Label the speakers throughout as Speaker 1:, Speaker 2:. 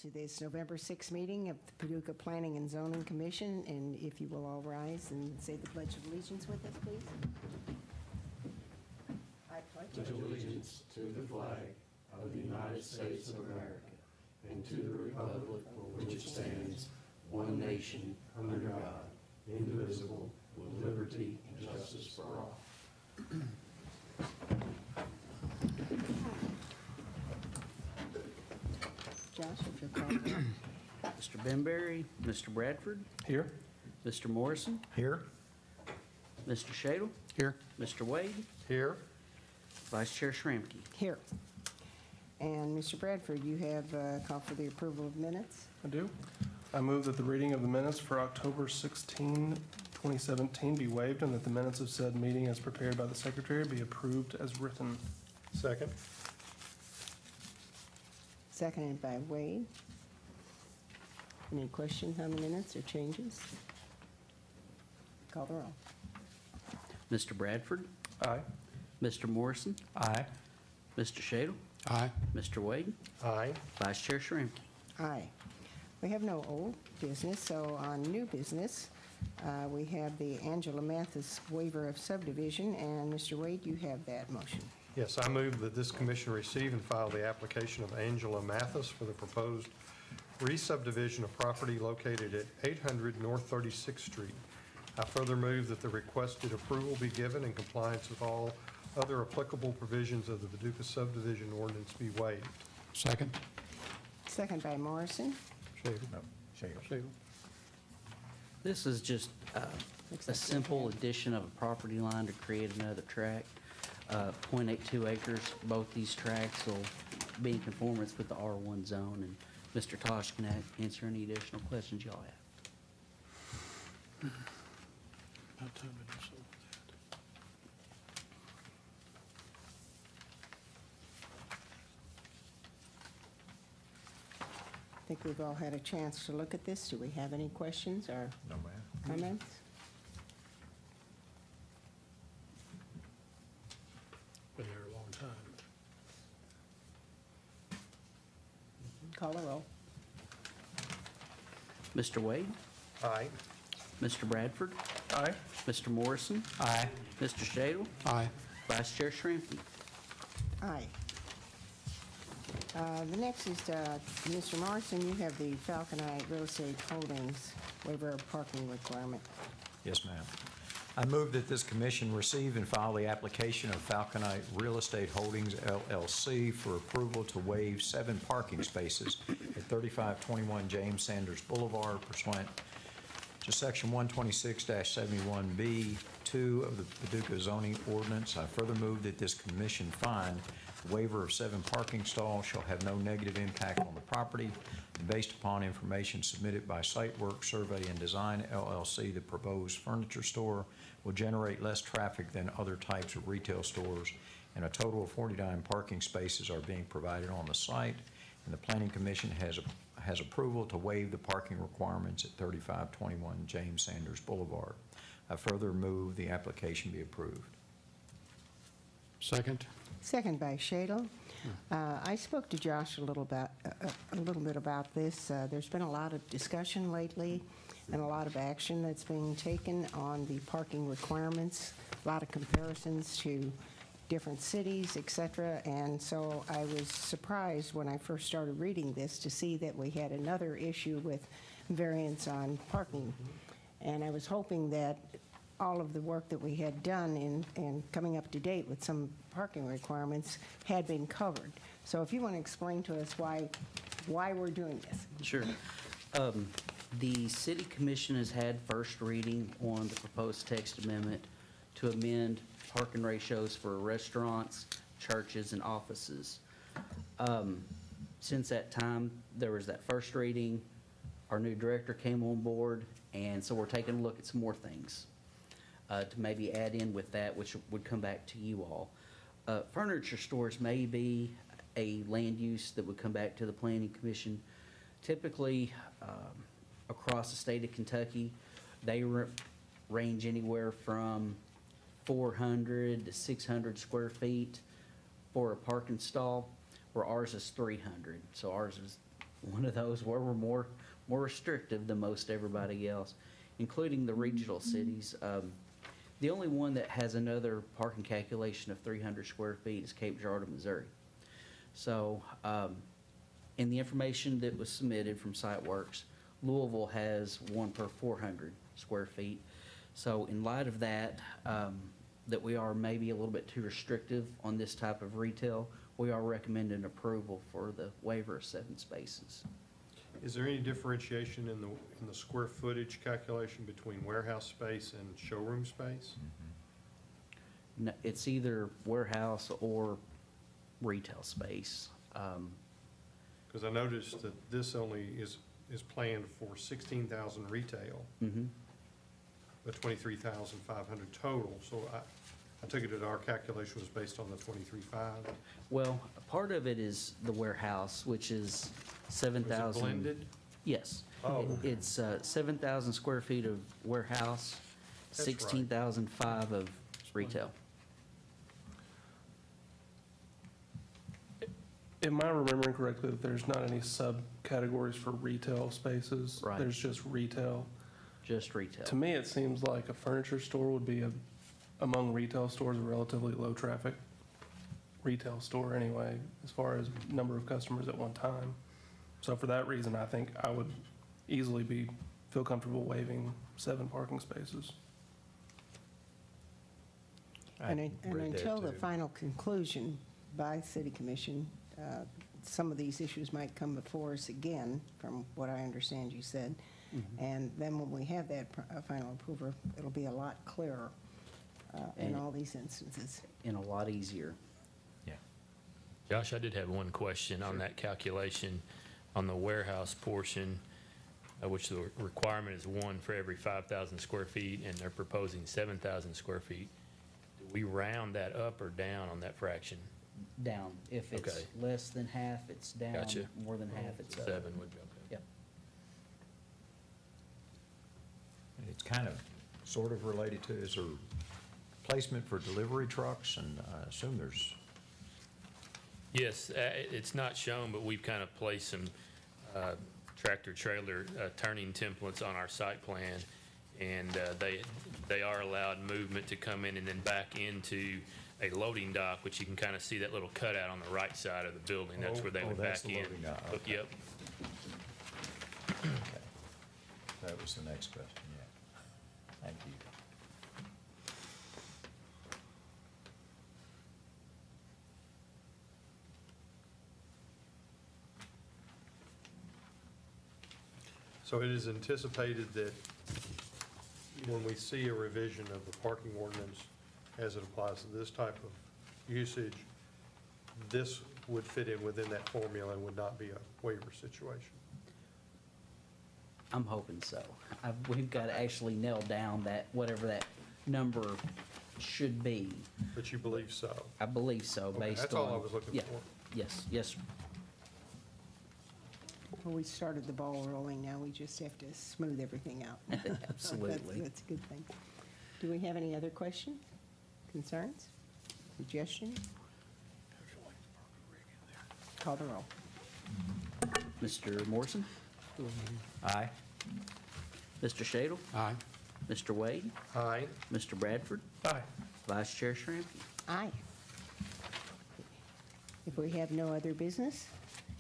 Speaker 1: to this November 6th meeting of the Paducah Planning and Zoning Commission, and if you will all rise and say the Pledge of Allegiance with us, please. I pledge
Speaker 2: allegiance to the flag of the United States of America and to the republic for which it stands, one nation, under God, indivisible, with liberty and justice for all.
Speaker 1: Josh, if you'll call me.
Speaker 3: Mr. Benberry, Mr. Bradford,
Speaker 4: Here.
Speaker 3: Mr. Morrison,
Speaker 4: Here.
Speaker 3: Mr. Shadle,
Speaker 4: Here.
Speaker 3: Mr. Wade,
Speaker 4: Here.
Speaker 3: Vice Chair Schramke.
Speaker 1: Here. And Mr. Bradford, you have called for the approval of minutes.
Speaker 4: I do. I move that the reading of the minutes for October 16, 2017 be waived and that the minutes of said meeting as prepared by the Secretary be approved as written. Second.
Speaker 1: Seconded by Wade. Any questions on the minutes or changes? Call the roll.
Speaker 3: Mr. Bradford,
Speaker 4: Aye.
Speaker 3: Mr. Morrison,
Speaker 4: Aye.
Speaker 3: Mr. Shadle,
Speaker 4: Aye.
Speaker 3: Mr. Wade,
Speaker 4: Aye.
Speaker 3: Vice Chair Schramke.
Speaker 1: Aye. We have no old business, so on new business, we have the Angela Mathis waiver of subdivision, and Mr. Wade, you have that motion.
Speaker 5: Yes, I move that this commission receive and file the application of Angela Mathis for the proposed re-subdivision of property located at 800 North 36th Street. I further move that the requested approval be given in compliance with all other applicable provisions of the Paducah subdivision ordinance be waived.
Speaker 4: Second.
Speaker 1: Second by Morrison.
Speaker 4: Shadle.
Speaker 3: This is just a simple addition of a property line to create another tract. 0.82 acres. Both these tracts will be in conformance with the R1 zone, and Mr. Tosh can answer any additional questions y'all have.
Speaker 1: I think we've all had a chance to look at this. Do we have any questions or comments?
Speaker 4: Been here a long time.
Speaker 1: Call the roll.
Speaker 3: Mr. Wade,
Speaker 5: Aye.
Speaker 3: Mr. Bradford,
Speaker 4: Aye.
Speaker 3: Mr. Morrison,
Speaker 4: Aye.
Speaker 3: Mr. Shadle,
Speaker 4: Aye.
Speaker 3: Vice Chair Schramke.
Speaker 1: Aye. The next is Mr. Morrison. You have the Falconite Real Estate Holdings waiver of parking requirement.
Speaker 6: Yes, ma'am. I move that this commission receive and file the application of Falconite Real Estate Holdings, LLC for approval to waive 7 parking spaces at 3521 James Sanders Boulevard pursuant to Section 126-71B2 of the Paducah zoning ordinance. I further move that this commission find the waiver of 7 parking stalls shall have no negative impact on the property, and based upon information submitted by Site Work Survey and Design, LLC, the proposed furniture store will generate less traffic than other types of retail stores, and a total of 49 parking spaces are being provided on the site, and the Planning Commission has approval to waive the parking requirements at 3521 James Sanders Boulevard. I further move the application be approved.
Speaker 4: Second.
Speaker 1: Second by Shadle. I spoke to Josh a little bit about this. There's been a lot of discussion lately and a lot of action that's being taken on the parking requirements, a lot of comparisons to different cities, etc. And so I was surprised when I first started reading this to see that we had another issue with variance on parking. And I was hoping that all of the work that we had done in coming up to date with some parking requirements had been covered. So if you want to explain to us why we're doing this.
Speaker 3: Sure. The City Commission has had first reading on the proposed text amendment to amend parking ratios for restaurants, churches, and offices. Since that time, there was that first reading. Our new director came on board, and so we're taking a look at some more things to maybe add in with that, which would come back to you all. Furniture stores may be a land use that would come back to the Planning Commission. Typically, across the state of Kentucky, they range anywhere from 400 to 600 square feet for a parking stall, where ours is 300. So ours is one of those where we're more restrictive than most everybody else, including the regional cities. The only one that has another parking calculation of 300 square feet is Cape Girardeau, Missouri. So, in the information that was submitted from SiteWorks, Louisville has one per 400 square feet. So in light of that, that we are maybe a little bit too restrictive on this type of retail, we are recommending approval for the waiver of 7 spaces.
Speaker 5: Is there any differentiation in the square footage calculation between warehouse space and showroom space?
Speaker 3: No, it's either warehouse or retail space.
Speaker 5: Because I noticed that this only is planned for 16,000 retail, but 23,500 total. So I took it that our calculation was based on the 23.5.
Speaker 3: Well, part of it is the warehouse, which is 7,000.
Speaker 5: Was it blended?
Speaker 3: Yes.
Speaker 5: Oh.
Speaker 3: It's 7,000 square feet of warehouse,
Speaker 5: That's right.
Speaker 3: 16,005 of retail.
Speaker 4: Am I remembering correctly that there's not any subcategories for retail spaces?
Speaker 3: Right.
Speaker 4: There's just retail.
Speaker 3: Just retail.
Speaker 4: To me, it seems like a furniture store would be among retail stores, a relatively low-traffic retail store anyway, as far as number of customers at one time. So for that reason, I think I would easily feel comfortable waiving 7 parking spaces.
Speaker 1: And until the final conclusion by City Commission, some of these issues might come before us again, from what I understand you said. And then when we have that final approval, it'll be a lot clearer in
Speaker 3: And-
Speaker 1: all these instances.
Speaker 3: And a lot easier.
Speaker 6: Yeah.
Speaker 7: Josh, I did have one question on that calculation on the warehouse portion, which the requirement is 1 for every 5,000 square feet, and they're proposing 7,000 square feet. Do we round that up or down on that fraction?
Speaker 3: Down. If it's
Speaker 7: Okay.
Speaker 3: less than half, it's down.
Speaker 7: Gotcha.
Speaker 3: More than half, it's up.
Speaker 7: 7 would be, okay.
Speaker 3: Yep.
Speaker 6: It's kind of, sort of related to, is there placement for delivery trucks? And I assume there's,
Speaker 7: Yes, it's not shown, but we've kind of placed some tractor-trailer turning templates on our site plan, and they are allowed movement to come in and then back into a loading dock, which you can kind of see that little cutout on the right side of the building. That's where they would
Speaker 6: that's
Speaker 7: back
Speaker 6: the
Speaker 7: in.
Speaker 6: loading dock, okay.
Speaker 7: Yep.
Speaker 6: okay. That was the next question, yeah. Thank you.
Speaker 5: So it is anticipated that when we see a revision of the parking ordinance as it applies to this type of usage, this would fit in within that formula and would not be a waiver situation.
Speaker 3: I'm hoping so. We've got to actually nail down that, whatever that number should be.
Speaker 5: But you believe so?
Speaker 3: I believe so,
Speaker 5: Okay,
Speaker 3: based on.
Speaker 5: that's all I was looking
Speaker 3: Yeah.
Speaker 5: for.
Speaker 3: Yes, yes, sir.
Speaker 1: Well, we started the ball rolling, now we just have to smooth everything out.
Speaker 3: Absolutely.
Speaker 1: That's a good thing. Do we have any other questions, concerns, suggestions? Call the roll.
Speaker 3: Mr. Morrison?
Speaker 6: Aye.
Speaker 3: Mr. Shadle?
Speaker 2: Aye.
Speaker 3: Mr. Wade?
Speaker 5: Aye.
Speaker 3: Mr. Bradford?
Speaker 4: Aye.
Speaker 3: Vice Chair Schramke?
Speaker 1: Aye. If we have no other business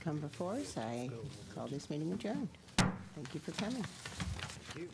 Speaker 1: come before us, I call this meeting adjourned. Thank you for coming.
Speaker 6: Thank you.